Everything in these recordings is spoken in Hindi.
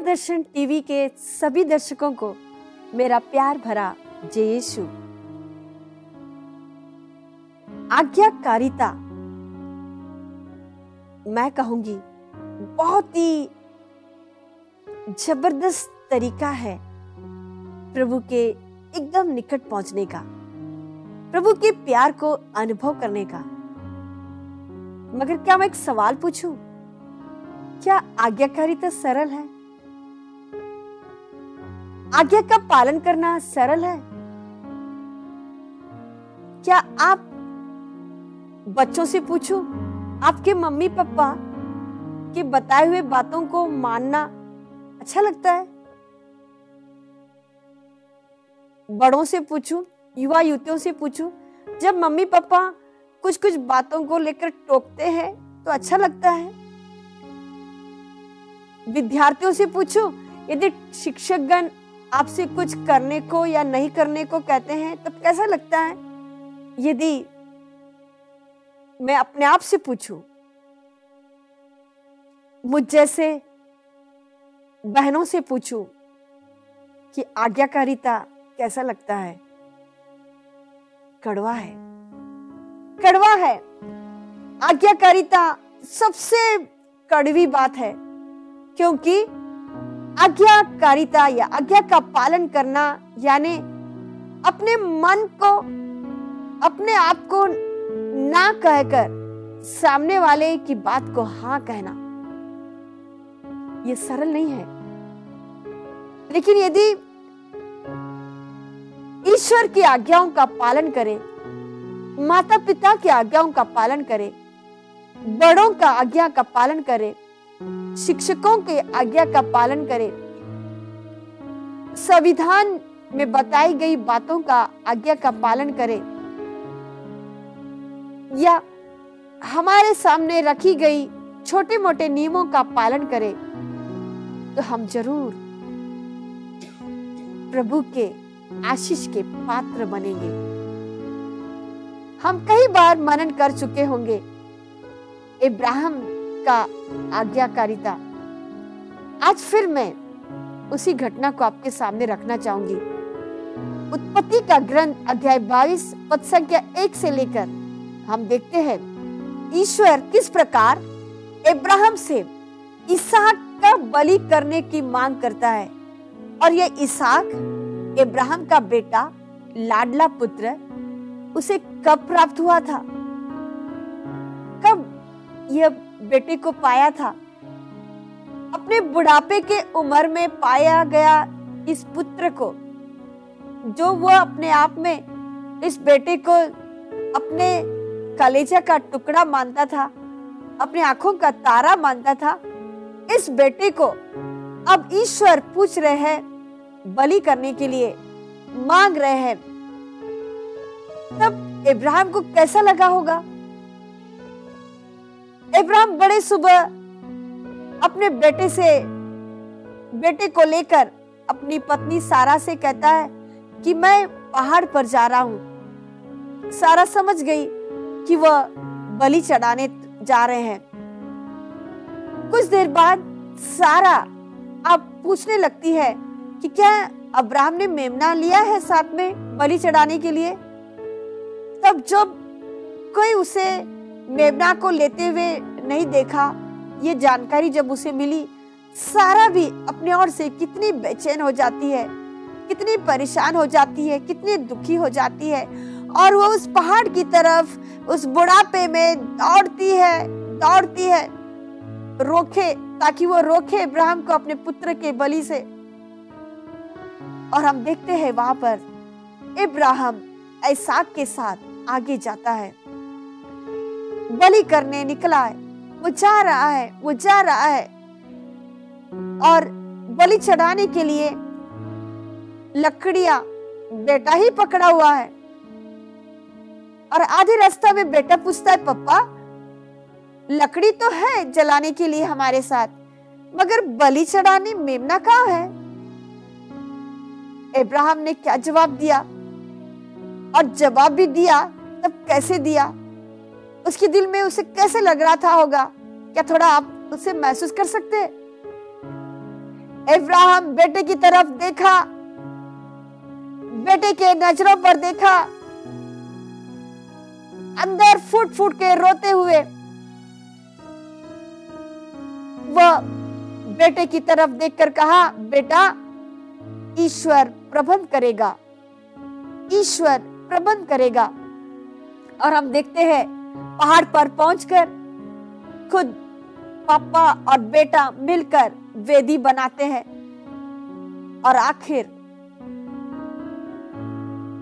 दूरदर्शन टीवी के सभी दर्शकों को मेरा प्यार भरा जय यीशु। आज्ञाकारिता मैं कहूंगी बहुत ही जबरदस्त तरीका है प्रभु के एकदम निकट पहुंचने का, प्रभु के प्यार को अनुभव करने का। मगर क्या मैं एक सवाल पूछूं, क्या आज्ञाकारिता सरल है? आज्ञा का पालन करना सरल है? क्या आप बच्चों से पूछो, आपके मम्मी पापा के बताए हुए बातों को मानना अच्छा लगता है? बड़ों से पूछूं, युवा युवतियों से पूछूं, जब मम्मी पापा कुछ कुछ बातों को लेकर टोकते हैं तो अच्छा लगता है? विद्यार्थियों से पूछो, यदि शिक्षकगण आपसे कुछ करने को या नहीं करने को कहते हैं तब कैसा लगता है? यदि मैं अपने आप से पूछूं, मुझ जैसे बहनों से पूछूं कि आज्ञाकारिता कैसा लगता है? कड़वा है, कड़वा है। आज्ञाकारिता सबसे कड़वी बात है, क्योंकि आज्ञाकारिता या आज्ञा का पालन करना यानी अपने मन को, अपने आप को ना कहकर सामने वाले की बात को हाँ कहना। यह सरल नहीं है। लेकिन यदि ईश्वर की आज्ञाओं का पालन करें, माता पिता की आज्ञाओं का पालन करें, बड़ों का आज्ञा का पालन करें, शिक्षकों के आज्ञा का पालन करें, संविधान में बताई गई बातों का आज्ञा का पालन करें, या हमारे सामने रखी गई छोटे मोटे नियमों का पालन करें, तो हम जरूर प्रभु के आशीष के पात्र बनेंगे। हम कई बार मनन कर चुके होंगे इब्राहिम का आज्ञाकारिता। आज फिर मैं उसी घटना को आपके सामने रखना चाहूंगी। उत्पत्ति का ग्रंथ अध्याय 22 पद संख्या 1 से लेकर हम देखते हैं ईश्वर किस प्रकार इब्राहिम से इसहाक का बलि करने की मांग करता है। और यह इसहाक इब्राहिम का बेटा, लाडला पुत्र, उसे कब प्राप्त हुआ था? कब यह बेटे को पाया था? अपने बुढ़ापे के उम्र में पाया गया इस पुत्र को, जो वह अपने आप में इस बेटे को अपने कलेजा का टुकड़ा मानता था, अपने आंखों का तारा मानता था, इस बेटे को अब ईश्वर पूछ रहे हैं बलि करने के लिए, मांग रहे हैं। तब इब्राहिम को कैसा लगा होगा? इब्राहिम बड़े सुबह अपने बेटे को लेकर अपनी पत्नी सारा से कहता है कि मैं पहाड़ पर जा रहा हूं। सारा समझ गई कि वह बलि चढ़ाने जा रहे हैं। कुछ देर बाद सारा अब पूछने लगती है कि क्या अब्राहम ने मेमना लिया है साथ में बलि चढ़ाने के लिए? तब जब कोई उसे मेमना को लेते हुए नहीं देखा, ये जानकारी जब उसे मिली, सारा भी अपने ओर से कितनी बेचैन हो जाती है, कितनी परेशान हो जाती है, कितनी दुखी हो जाती है। और वो उस पहाड़ की तरफ उस बुढ़ापे में दौड़ती है रोके, ताकि वो रोके इब्राहिम को अपने पुत्र के बलि से। और हम देखते हैं वहां पर इब्राहिम इसहाक के साथ आगे जाता है, बलि करने निकला है। वो जा रहा है और बलि चढ़ाने के लिए लकड़ियां बेटा ही पकड़ा हुआ है। और आधे रास्ता में बेटा पूछता है, पापा लकड़ी तो है जलाने के लिए हमारे साथ, मगर बलि चढ़ाने मेमना कहाँ है? इब्राहिम ने क्या जवाब दिया? और जवाब भी दिया तब कैसे दिया? उसके दिल में उसे कैसे लग रहा था होगा? क्या थोड़ा आप उसे महसूस कर सकते हैं? इब्राहिम बेटे की तरफ देखा, बेटे के नजरों पर देखा, अंदर फूट फूट के रोते हुए वह बेटे की तरफ देखकर कहा, बेटा ईश्वर प्रबंध करेगा, ईश्वर प्रबंध करेगा। और हम देखते हैं पहाड़ पर पहुंचकर खुद पापा और बेटा मिलकर वेदी बनाते हैं और आखिर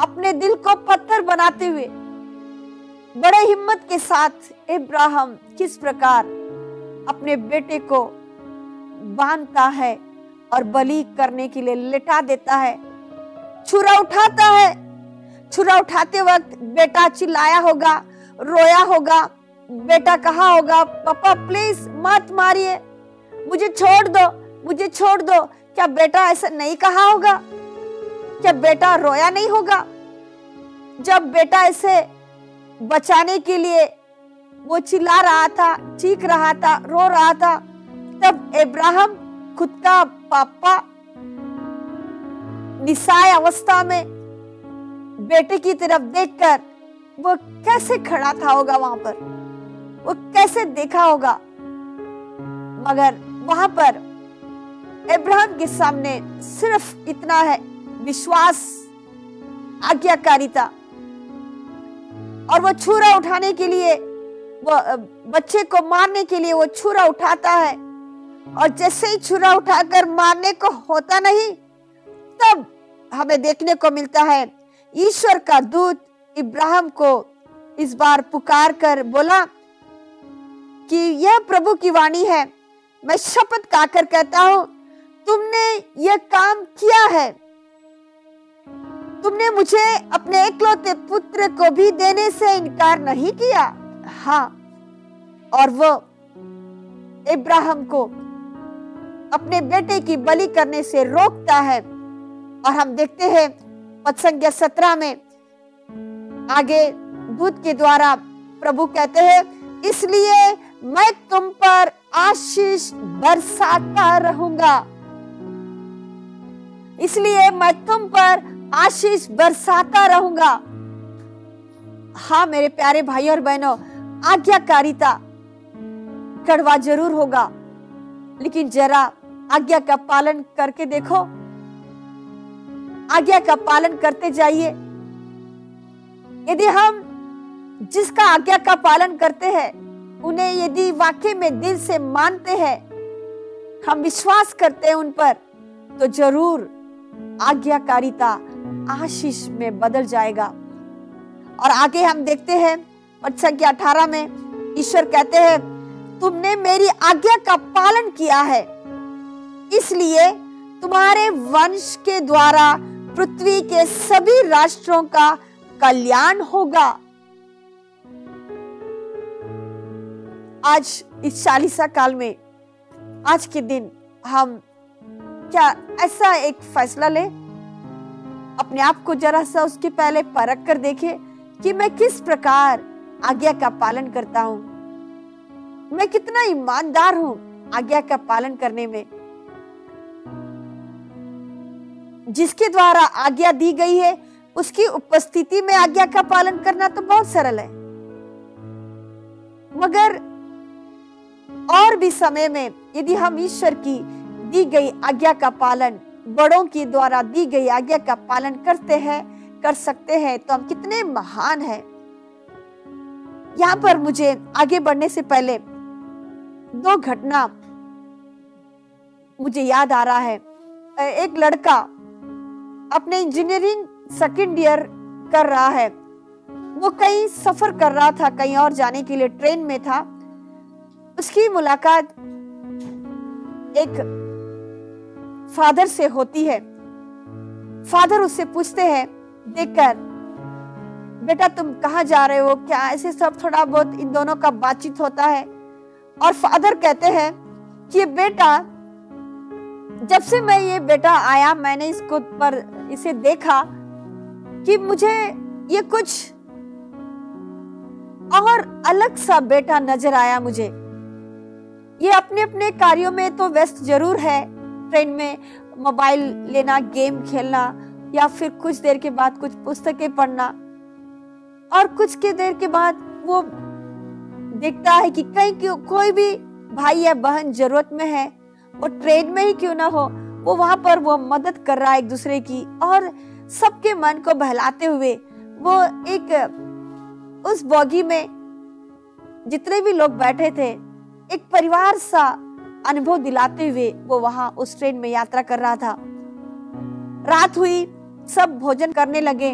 अपने दिल को पत्थर बनाते हुए बड़े हिम्मत के साथ इब्राहिम किस प्रकार अपने बेटे को बांधता है और बलि करने के लिए लिटा देता है, छुरा उठाता है। छुरा उठाते वक्त बेटा चिल्लाया होगा, रोया होगा, बेटा कहा होगा, पापा प्लीज मत मारिए, मुझे छोड़ दो, मुझे छोड़ दो। क्या बेटा ऐसा नहीं कहा होगा? क्या बेटा रोया नहीं होगा? जब बेटा ऐसे बचाने के लिए वो चिल्ला रहा था, चीख रहा था, रो रहा था, तब इब्राहिम खुद का पापा निसाय अवस्था में बेटे की तरफ देखकर वो कैसे खड़ा था होगा वहां पर, वो कैसे देखा होगा। मगर वहां पर इब्राहिम के सामने सिर्फ इतना है, विश्वास, आज्ञाकारिता। और वो छुरा उठाने के लिए, वो बच्चे को मारने के लिए वो छुरा उठाता है, और जैसे ही छुरा उठाकर मारने को होता नहीं, तब हमें देखने को मिलता है ईश्वर का दूत इब्राहिम को इस बार पुकार कर बोला कि यह प्रभु की वाणी है, मैं शपथ खाकर कहता हूं, तुमने यह काम किया है, तुमने मुझे अपने एकलौते पुत्र को भी देने से इनकार नहीं किया। हाँ, और वो इब्राहिम को अपने बेटे की बलि करने से रोकता है। और हम देखते हैं पद संख्या 17 में आगे दूत के द्वारा प्रभु कहते हैं, इसलिए मैं तुम पर आशीष बरसाता रहूंगा, इसलिए मैं तुम पर आशीष बरसाता रहूंगा। हाँ मेरे प्यारे भाई और बहनों, आज्ञाकारिता कड़वा जरूर होगा, लेकिन जरा आज्ञा का पालन करके देखो, आज्ञा का पालन करते जाइए। यदि हम जिसका आज्ञा का पालन करते हैं, उन्हें यदि वाकई में दिल से मानते हैं, हम विश्वास करते हैं उन पर, तो जरूर आज्ञाकारिता आशीष में बदल जाएगा। और आगे हम देखते हैं पद संख्या 18 में ईश्वर कहते हैं, तुमने मेरी आज्ञा का पालन किया है, इसलिए तुम्हारे वंश के द्वारा पृथ्वी के सभी राष्ट्रों का कल्याण होगा। आज इस 40 काल में, आज के दिन हम क्या ऐसा एक फैसला ले, अपने आप को जरा सा उसके पहले परख कर देखे कि मैं किस प्रकार आज्ञा का पालन करता हूं, मैं कितना ईमानदार हूं आज्ञा का पालन करने में। जिसके द्वारा आज्ञा दी गई है, उसकी उपस्थिति में आज्ञा का पालन करना तो बहुत सरल है, मगर और भी समय में यदि हम ईश्वर की दी गई आज्ञा का पालन, बड़ों की द्वारा दी गई आज्ञा का पालन करते हैं, कर सकते हैं, तो हम कितने महान हैं। यहाँ पर मुझे आगे बढ़ने से पहले 2 घटना मुझे याद आ रहा है। एक लड़का अपने इंजीनियरिंग सेकंड ईयर कर रहा है, वो कहीं सफर कर रहा था, कहीं और जाने के लिए ट्रेन में था। उसकी मुलाकात एक फादर से होती है। फादर उससे पूछते हैं देखकर, बेटा तुम कहाँ जा रहे हो, क्या ऐसे सब थोड़ा बहुत इन दोनों का बातचीत होता है। और फादर कहते हैं कि बेटा, जब से मैं ये बेटा आया, मैंने इसको पर इसे देखा कि मुझे ये कुछ और अलग सा बेटा नजर आया। मुझे ये अपने अपने कार्यों में तो व्यस्त जरूर है, ट्रेन में मोबाइल लेना, गेम खेलना, या फिर कुछ देर के बाद कुछ पुस्तकें पढ़ना, और कुछ के देर के बाद वो देखता है कि कहीं कोई भी भाई या बहन जरूरत में है, वो ट्रेन में ही क्यों ना हो, वो वहां पर वो मदद कर रहा है एक दूसरे की, और सबके मन को बहलाते हुए वो एक उस बॉगी में जितने भी लोग बैठे थे, एक परिवार सा अनुभव दिलाते हुए वो वहां उस ट्रेन में यात्रा कर रहा था। रात हुई, सब भोजन करने लगे।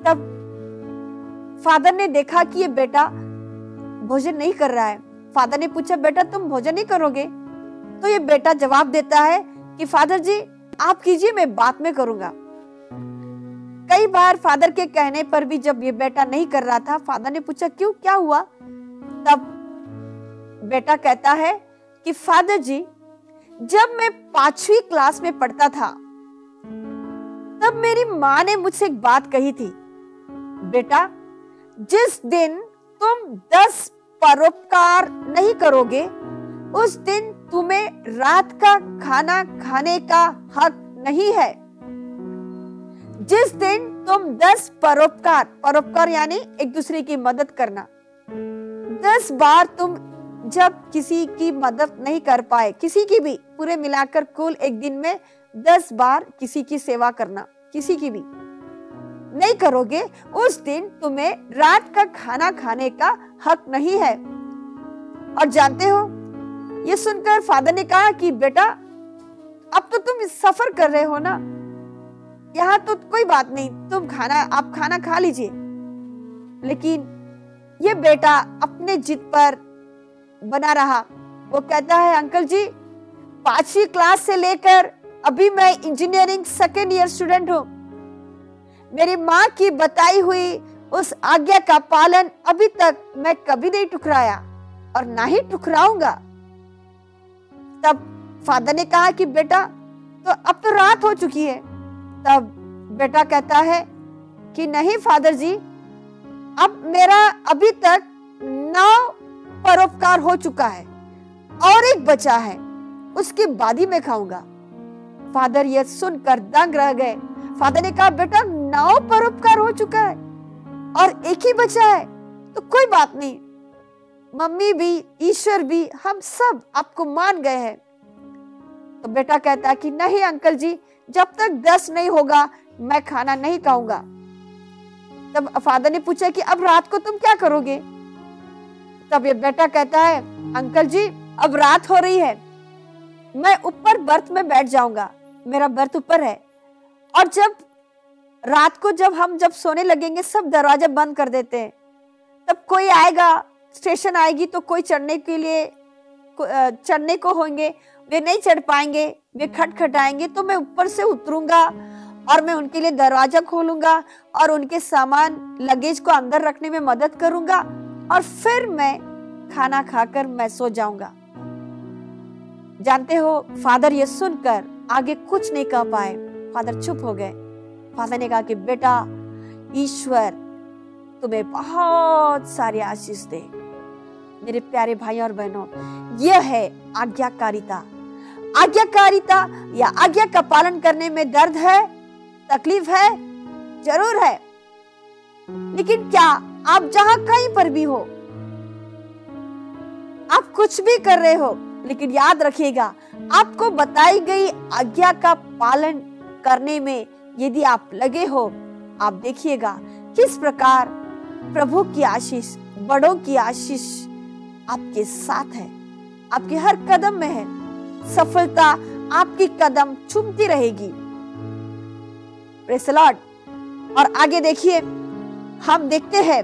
तब फादर ने देखा कि ये बेटा भोजन नहीं कर रहा है। फादर ने पूछा, बेटा तुम भोजन नहीं करोगे? तो ये बेटा जवाब देता है कि फादर जी आप कीजिए, मैं बाद में करूंगा। कई बार फादर के कहने पर भी जब ये बेटा नहीं कर रहा था, फादर ने पूछा क्यों, क्या हुआ? तब बेटा कहता है कि फादर जी, जब मैं 5वीं क्लास में पढ़ता था तब मेरी माँ ने मुझसे एक बात कही थी, बेटा जिस दिन तुम 10 परोपकार नहीं करोगे उस दिन तुम्हें रात का खाना खाने का हक नहीं है। जिस दिन तुम 10 परोपकार यानी एक दूसरे की मदद करना, 10 बार तुम जब किसी की मदद नहीं कर पाए, किसी की भी, पूरे मिलाकर कुल एक दिन में 10 बार किसी की सेवा करना, किसी की भी नहीं करोगे, उस दिन तुम्हें रात का खाना खाने का हक नहीं है। और जानते हो, ये सुनकर फादर ने कहा कि बेटा अब तो तुम सफर कर रहे हो ना, यहाँ तो कोई बात नहीं, आप खाना खा लीजिए। लेकिन ये बेटा अपने जिद पर बना रहा। वो कहता है, अंकल जी 5वीं क्लास से लेकर अभी मैं इंजीनियरिंग 2nd ईयर स्टूडेंट हूँ। मेरी माँ की बताई हुई उस आज्ञा का पालन अभी तक मैं कभी नहीं ठुकराया और ना ही ठुकराऊंगा। तब फादर ने कहा कि बेटा तो अब तो रात हो चुकी है। तब बेटा कहता है कि नहीं फादर जी, अब मेरा अभी तक 9 परोपकार हो चुका है और एक बचा है, उसके बाद ही मैं खाऊंगा। फादर ये सुनकर दंग रह गए। फादर ने कहा, बेटा 9 परोपकार हो चुका है और एक ही बचा है, तो कोई बात नहीं, मम्मी भी, ईश्वर भी, हम सब आपको मान गए हैं। तो बेटा कहता है कि नहीं अंकल जी, जब तक 10 नहीं होगा मैं खाना नहीं खाऊंगा। तब फादर ने पूछा कि अब रात को तुम क्या करोगे? तब ये बेटा कहता है, अंकल जी अब रात हो रही है, मैं ऊपर बर्थ में बैठ जाऊंगा, मेरा बर्थ ऊपर है, और जब रात को जब सोने लगेंगे सब दरवाजा बंद कर देते हैं, तब कोई आएगा, स्टेशन आएगी तो कोई चढ़ने को होंगे, वे नहीं चढ़ पाएंगे, वे खटखटाएंगे, तो मैं ऊपर से उतरूंगा और मैं उनके लिए दरवाजा खोलूंगा और उनके सामान लगेज को अंदर रखने में मदद करूंगा और फिर मैं खाना खाकर मैं सो जाऊंगा। जानते हो, फादर ये सुनकर आगे कुछ नहीं कह पाए, फादर चुप हो गए। फादर ने कहा कि बेटा, ईश्वर तुम्हें बहुत सारी आशीष दे। मेरे प्यारे भाई और बहनों, यह है आज्ञाकारिता। आज्ञाकारिता या आज्ञा का पालन करने में दर्द है, तकलीफ है, जरूर है, लेकिन क्या आप जहां कहीं पर भी हो, आप कुछ भी कर रहे हो, लेकिन याद रखिएगा, आपको बताई गई आज्ञा का पालन करने में यदि आप लगे हो, आप देखिएगा किस प्रकार प्रभु की आशीष, बड़ों की आशीष आपके साथ है, आपके हर कदम में है। सफलता आपकी कदम चूमती रहेगी। Praise the Lord. और आगे देखिए, हम देखते हैं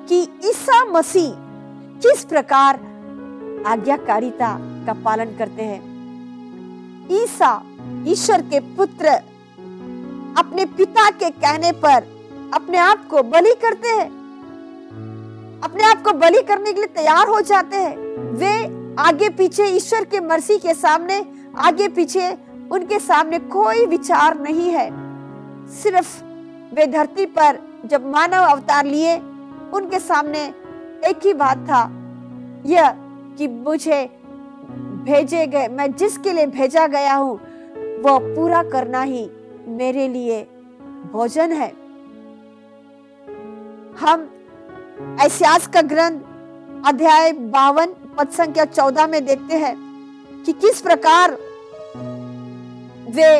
कि ईसा मसीह किस प्रकार आज्ञाकारिता का पालन करते हैं। ईसा, ईश्वर के पुत्र, अपने पिता के कहने पर अपने आप को बलि करते हैं, अपने आप को बलि करने के लिए तैयार हो जाते हैं। वे आगे पीछे ईश्वर के मर्जी के सामने, आगे पीछे उनके सामने कोई विचार नहीं है। सिर्फ वे धरती पर जब मानव अवतार लिए, उनके सामने एक ही बात था, यह कि मुझे भेजे गए, मैं जिसके लिए भेजा गया हूं वह पूरा करना ही मेरे लिए भोजन है। हम यशायाह का ग्रंथ अध्याय 52 पद संख्या 14 में देखते हैं कि किस प्रकार वे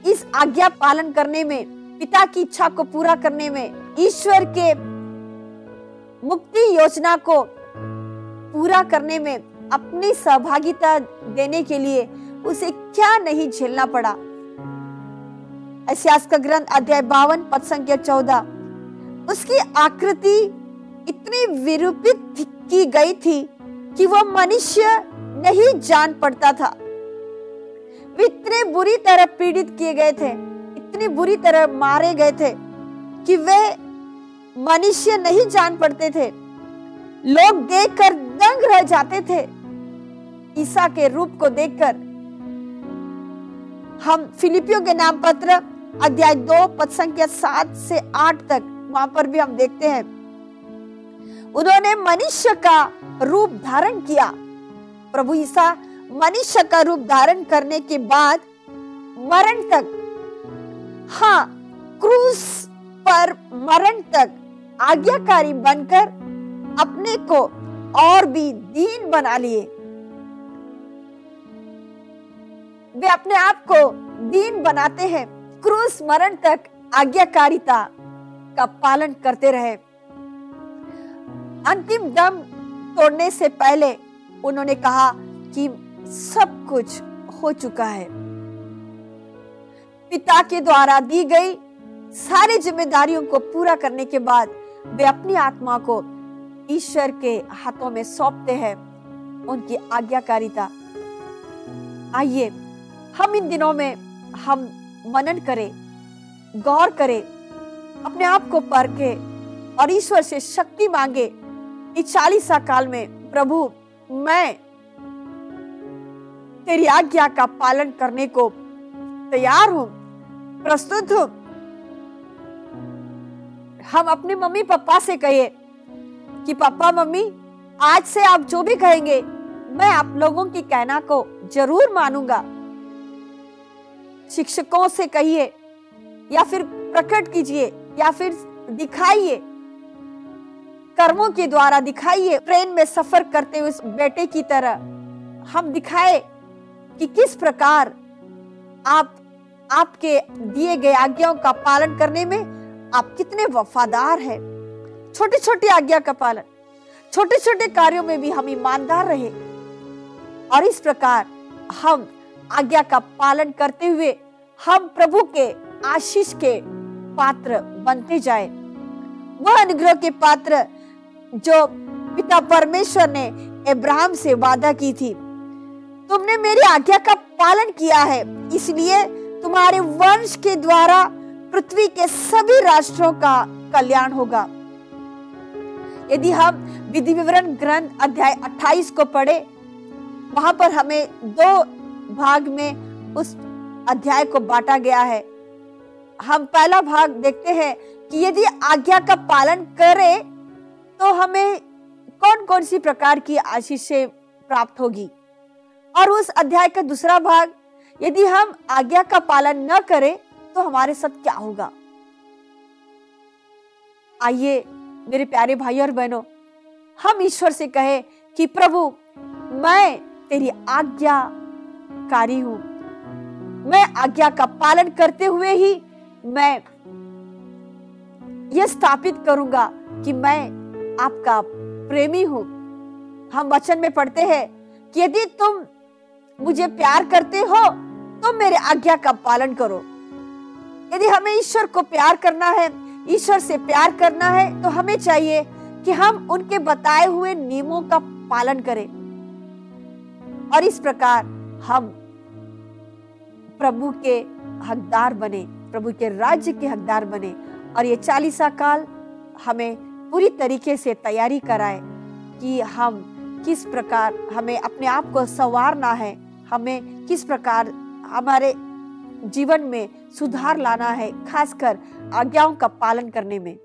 इस आज्ञा पालन करने में, पिता की इच्छा को पूरा करने में, ईश्वर के मुक्ति योजना को पूरा करने में अपनी सहभागिता देने के लिए उसे क्या नहीं झेलना पड़ा। यशायाह का ग्रंथ अध्याय 52 पद संख्या 14, उसकी आकृति इतनी विरूपित की गई थी कि वह मनुष्य नहीं जान पड़ता था। वे इतने बुरी तरह पीड़ित किए गए थे, इतनी बुरी तरह मारे गए थे कि वे मनुष्य नहीं जान पड़ते थे। लोग देखकर दंग रह जाते थे ईसा के रूप को देखकर। हम फिलिपियों के नाम पत्र अध्याय 2 पद संख्या 7 से 8 तक, वहां पर भी हम देखते हैं उन्होंने मनुष्य का रूप धारण किया। प्रभु ईसा मनुष्य का रूप धारण करने के बाद मरण तक, हाँ, क्रूस पर मरण तक आज्ञाकारी बनकर अपने को और भी दीन बना लिए। वे अपने आप को दीन बनाते हैं, क्रूस मरण तक आज्ञाकारिता का पालन करते रहे। अंतिम दम तोड़ने से पहले उन्होंने कहा कि सब कुछ हो चुका है। पिता के द्वारा दी गई सारी जिम्मेदारियों को पूरा करने के बाद वे अपनी आत्मा को ईश्वर के हाथों में सौंपते हैं, उनकी आज्ञाकारिता। आइए हम इन दिनों में हम मनन करें, गौर करें, अपने आप को परखे और ईश्वर से शक्ति मांगे। इस 40 काल में प्रभु, मैं तेरी आज्ञा का पालन करने को तैयार हूं, प्रस्तुत हूं। हम अपने मम्मी पापा से कहिए कि पापा मम्मी, आज से आप जो भी कहेंगे मैं आप लोगों की कहना को जरूर मानूंगा। शिक्षकों से कहिए या फिर प्रकट कीजिए या फिर दिखाइए, कर्मों के द्वारा दिखाइए। ट्रेन में सफर करते हुए बेटे की तरह हम दिखाए कि किस प्रकार आप आपके दिए गए आज्ञाओं का पालन करने में आप कितने वफादार हैं। छोटी छोटी आज्ञा का पालन, छोटे छोटे कार्यों में भी हम ईमानदार रहे और इस प्रकार हम आज्ञा का पालन करते हुए हम प्रभु के आशीष के पात्र बनते जाए। वह अनुग्रह के पात्र जो पिता परमेश्वर ने अब्राहम से वादा की थी, तुमने मेरी आज्ञा का पालन किया है, इसलिए तुम्हारे वंश के द्वारा पृथ्वी के सभी राष्ट्रों का कल्याण होगा। यदि हम विधि विवरण ग्रंथ अध्याय 28 को पढ़े, वहां पर हमें 2 भाग में उस अध्याय को बांटा गया है। हम पहला भाग देखते हैं कि यदि आज्ञा का पालन करें तो हमें कौन कौन सी प्रकार की आशीषें प्राप्त होगी, और उस अध्याय का दूसरा भाग, यदि हम आज्ञा का पालन न करें तो हमारे साथ क्या होगा। आइए मेरे प्यारे भाई और बहनों, हम ईश्वर से कहे कि प्रभु, मैं तेरी आज्ञाकारी हूं, मैं आज्ञा का पालन करते हुए ही मैं यह स्थापित करूंगा कि मैं आपका प्रेमी हूं। हम वचन में पढ़ते हैं कि यदि तुम मुझे प्यार करते हो तो मेरे आज्ञा का पालन करो। यदि हमें ईश्वर को प्यार करना है, ईश्वर से प्यार करना है, तो हमें चाहिए कि हम उनके बताए हुए नियमों का पालन करें और इस प्रकार हम प्रभु के हकदार बने, प्रभु के राज्य के हकदार बने और ये 40 काल हमें पूरी तरीके से तैयारी कराए कि हम किस प्रकार हमें अपने आप को संवारना है, हमें किस प्रकार हमारे जीवन में सुधार लाना है, खासकर आज्ञाओं का पालन करने में।